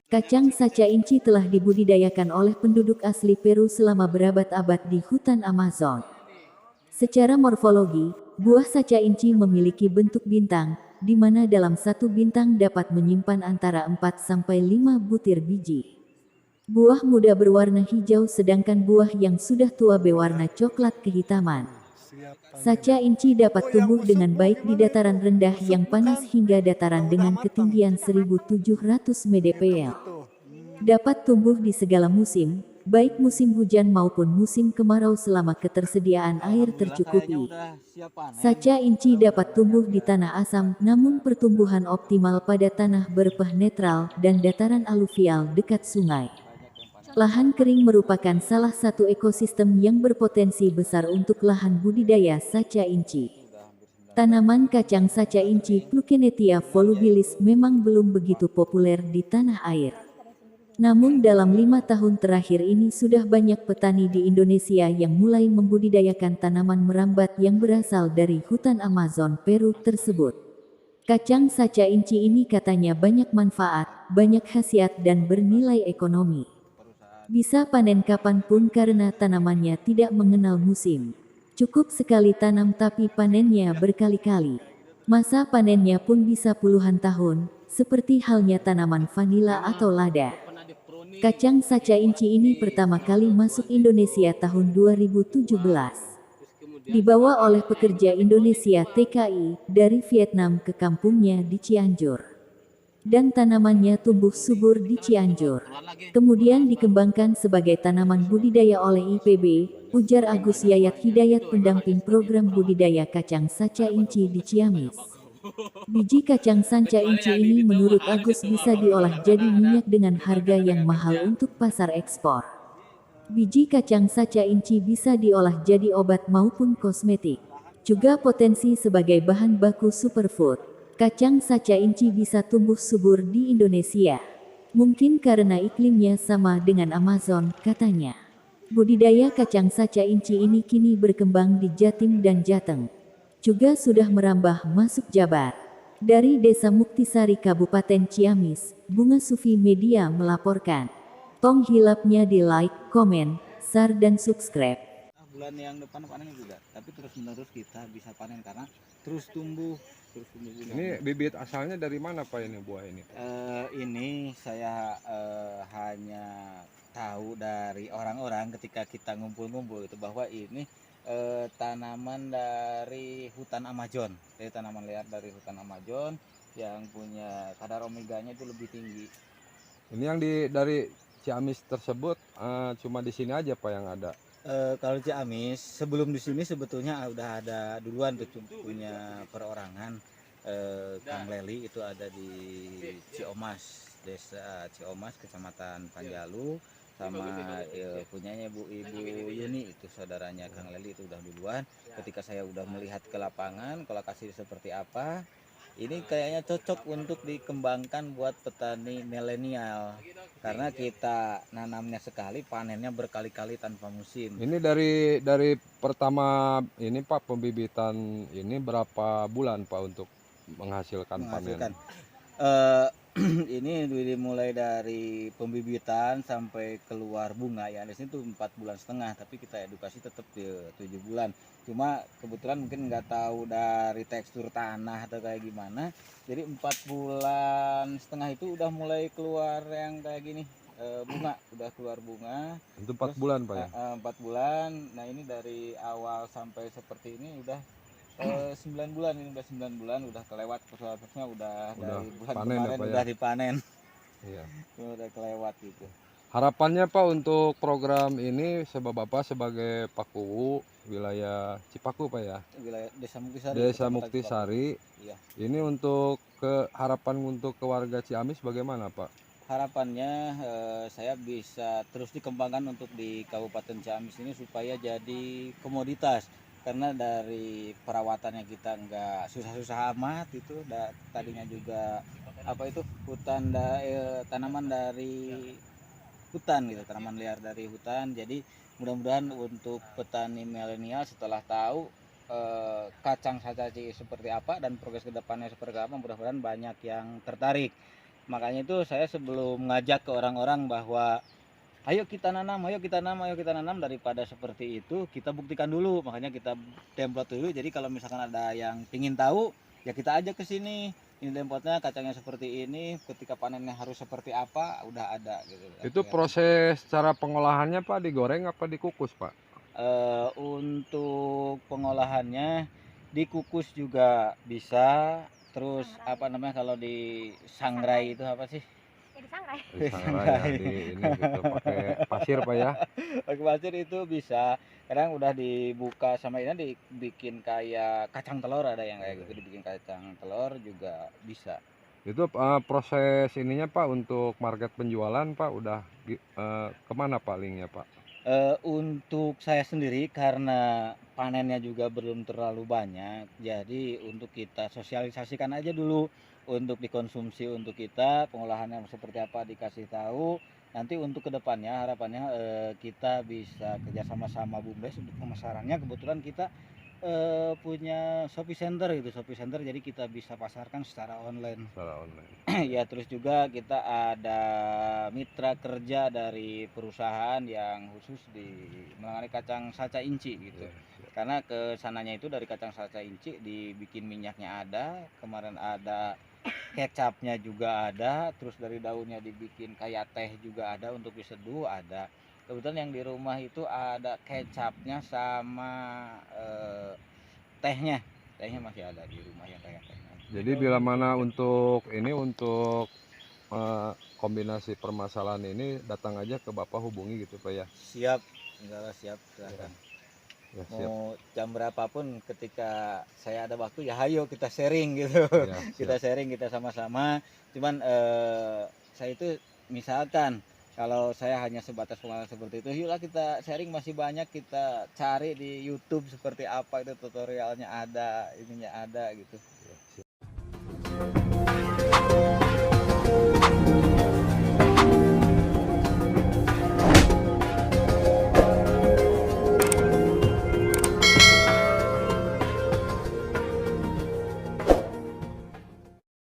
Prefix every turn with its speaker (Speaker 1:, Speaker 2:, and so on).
Speaker 1: Kacang sacha inci telah dibudidayakan oleh penduduk asli Peru selama berabad-abad di hutan Amazon. Secara morfologi, buah sacha inci memiliki bentuk bintang, di mana dalam satu bintang dapat menyimpan antara 4 sampai 5 butir biji. Buah muda berwarna hijau sedangkan buah yang sudah tua berwarna coklat kehitaman. Sacha inci dapat tumbuh dengan baik di dataran rendah yang panas hingga dataran dengan ketinggian 1700 mdpl. Dapat tumbuh di segala musim, baik musim hujan maupun musim kemarau selama ketersediaan air tercukupi. Sacha inci dapat tumbuh di tanah asam, namun pertumbuhan optimal pada tanah berpH netral dan dataran aluvial dekat sungai. Lahan kering merupakan salah satu ekosistem yang berpotensi besar untuk lahan budidaya sacha inci. Tanaman kacang sacha inci Plukenetia volubilis memang belum begitu populer di tanah air. Namun dalam 5 tahun terakhir ini sudah banyak petani di Indonesia yang mulai membudidayakan tanaman merambat yang berasal dari hutan Amazon Peru tersebut. Kacang sacha inci ini katanya banyak manfaat, banyak khasiat dan bernilai ekonomi. Bisa panen kapanpun karena tanamannya tidak mengenal musim. Cukup sekali tanam tapi panennya berkali-kali. Masa panennya pun bisa puluhan tahun, seperti halnya tanaman vanila atau lada. Kacang sacha inci ini pertama kali masuk Indonesia tahun 2017. Dibawa oleh pekerja Indonesia TKI dari Vietnam ke kampungnya di Cianjur. Dan tanamannya tumbuh subur di Cianjur. Kemudian dikembangkan sebagai tanaman budidaya oleh IPB, ujar Agus Yayat Hidayat pendamping program budidaya kacang sacha inci di Ciamis. Biji kacang sacha inci ini menurut Agus bisa diolah jadi minyak dengan harga yang mahal untuk pasar ekspor. Biji kacang sacha inci bisa diolah jadi obat maupun kosmetik. Juga potensi sebagai bahan baku superfood. Kacang sacha inci bisa tumbuh subur di Indonesia. Mungkin karena iklimnya sama dengan Amazon, katanya. Budidaya kacang sacha inci ini kini berkembang di Jatim dan Jateng. Juga sudah merambah masuk Jabar. Dari Desa Muktisari Kabupaten Ciamis, Bunga Sufi Media melaporkan. Tong hilapnya di like, komen, share dan subscribe.
Speaker 2: Bulan yang depan panen juga, tapi terus menerus kita bisa panen karena terus tumbuh bunga.
Speaker 3: Ini bibit asalnya dari mana Pak ini buah ini?
Speaker 2: Ini saya hanya tahu dari orang-orang ketika kita ngumpul-ngumpul itu bahwa ini tanaman dari hutan Amazon, dari tanaman liar dari hutan Amazon yang punya kadar omeganya itu lebih tinggi.
Speaker 3: Ini yang dari Ciamis tersebut cuma di sini aja Pak yang ada.
Speaker 2: Kalau Ciamis sebelum di sini sebetulnya udah ada duluan tuh punya perorangan. Kang Leli itu ada di Ciomas, Desa Ciomas, Kecamatan Panjalu, sama punyanya Ibu Yuni itu saudaranya Kang Leli itu udah duluan. Ketika saya udah melihat ke lapangan, lokasi seperti apa, ini kayaknya cocok untuk dikembangkan buat petani milenial karena kita nanamnya sekali, panennya berkali-kali tanpa musim.
Speaker 3: Ini dari pertama ini Pak pembibitan ini berapa bulan Pak untuk menghasilkan panen?
Speaker 2: Ini dimulai dari pembibitan sampai keluar bunga ya, di sini tuh 4,5 bulan, tapi kita edukasi tetap di 7 bulan. Cuma kebetulan mungkin nggak tahu dari tekstur tanah atau kayak gimana, jadi 4,5 bulan itu udah mulai keluar yang kayak gini, bunga, udah keluar bunga.
Speaker 3: Itu 4 bulan Pak ya?
Speaker 2: 4 bulan. Nah ini dari awal sampai seperti ini udah 9 bulan, ini udah 9 bulan udah kelewat prosesnya, udah dari bulan
Speaker 3: panen
Speaker 2: kemarin
Speaker 3: ya, Pak,
Speaker 2: udah
Speaker 3: ya?
Speaker 2: dipanen.
Speaker 3: Iya.
Speaker 2: Udah kelewat gitu.
Speaker 3: Harapannya Pak untuk program ini sebab Bapak sebagai Pakuwu wilayah Cipaku Pak ya?
Speaker 2: Wilayah Desa Muktisari.
Speaker 3: Desa Muktisari.
Speaker 2: Iya.
Speaker 3: Ini untuk harapan untuk ke warga Ciamis bagaimana Pak?
Speaker 2: Harapannya saya bisa terus dikembangkan untuk di Kabupaten Ciamis ini supaya jadi komoditas, karena dari perawatannya kita nggak susah-susah amat itu. Tadinya juga apa itu tanaman dari hutan gitu, tanaman liar dari hutan. Jadi mudah-mudahan untuk petani milenial setelah tahu kacang sachaji seperti apa dan progres kedepannya seperti apa, mudah-mudahan banyak yang tertarik. Makanya itu saya sebelum ngajak ke orang-orang bahwa ayo kita nanam, ayo kita nanam, ayo kita nanam, daripada seperti itu kita buktikan dulu. Makanya kita template dulu. Jadi kalau misalkan ada yang pingin tahu, ya kita ajak ke sini. Ini template-nya, kacangnya seperti ini, ketika panennya harus seperti apa, udah ada gitu.
Speaker 3: Itu proses cara pengolahannya Pak, digoreng apa dikukus Pak?
Speaker 2: Untuk pengolahannya dikukus juga bisa. Terus apa namanya kalau di sangrai itu apa sih?
Speaker 4: Disangrai.
Speaker 3: Disangrai ya, di ini gitu pakai pasir Pak ya.
Speaker 2: Pakai pasir itu bisa. Kadang udah dibuka sama ini dibikin kayak kacang telur, ada yang kayak gitu dibikin kacang telur juga bisa.
Speaker 3: Itu proses ininya Pak untuk market penjualan Pak udah kemana Pak linknya Pak?
Speaker 2: Untuk saya sendiri karena panennya juga belum terlalu banyak, jadi untuk kita sosialisasikan aja dulu untuk dikonsumsi untuk kita, pengolahannya seperti apa dikasih tahu. Nanti untuk kedepannya harapannya kita bisa kerjasama sama BUMDes untuk pemasarannya. Kebetulan kita punya Shopee Center gitu, Shopee Center, jadi kita bisa pasarkan secara online.
Speaker 3: Secara online.
Speaker 2: Ya, terus juga kita ada mitra kerja dari perusahaan yang khusus menangani kacang saca inci gitu.
Speaker 3: Iya,
Speaker 2: Karena kesananya itu dari kacang saca inci dibikin minyaknya ada, kemarin ada kecapnya juga ada, terus dari daunnya dibikin kayak teh juga ada, untuk diseduh ada. Kebetulan yang di rumah itu ada kecapnya sama tehnya. Tehnya masih ada di rumah yang kayak teh.
Speaker 3: Jadi bila mana untuk ini untuk kombinasi permasalahan ini datang aja ke Bapak, hubungi gitu Pak ya.
Speaker 2: Siap, enggak lah, siap, silakan.
Speaker 3: Ya, siap.
Speaker 2: Mau jam berapapun ketika saya ada waktu ya hayo kita sharing gitu.
Speaker 3: Ya,
Speaker 2: Kita
Speaker 3: siap.
Speaker 2: sharing, kita sama-sama. Cuman saya itu misalkan kalau saya hanya sebatas pengalaman seperti itu, yuklah kita sharing, masih banyak kita cari di YouTube seperti apa itu tutorialnya ada, ininya ada gitu.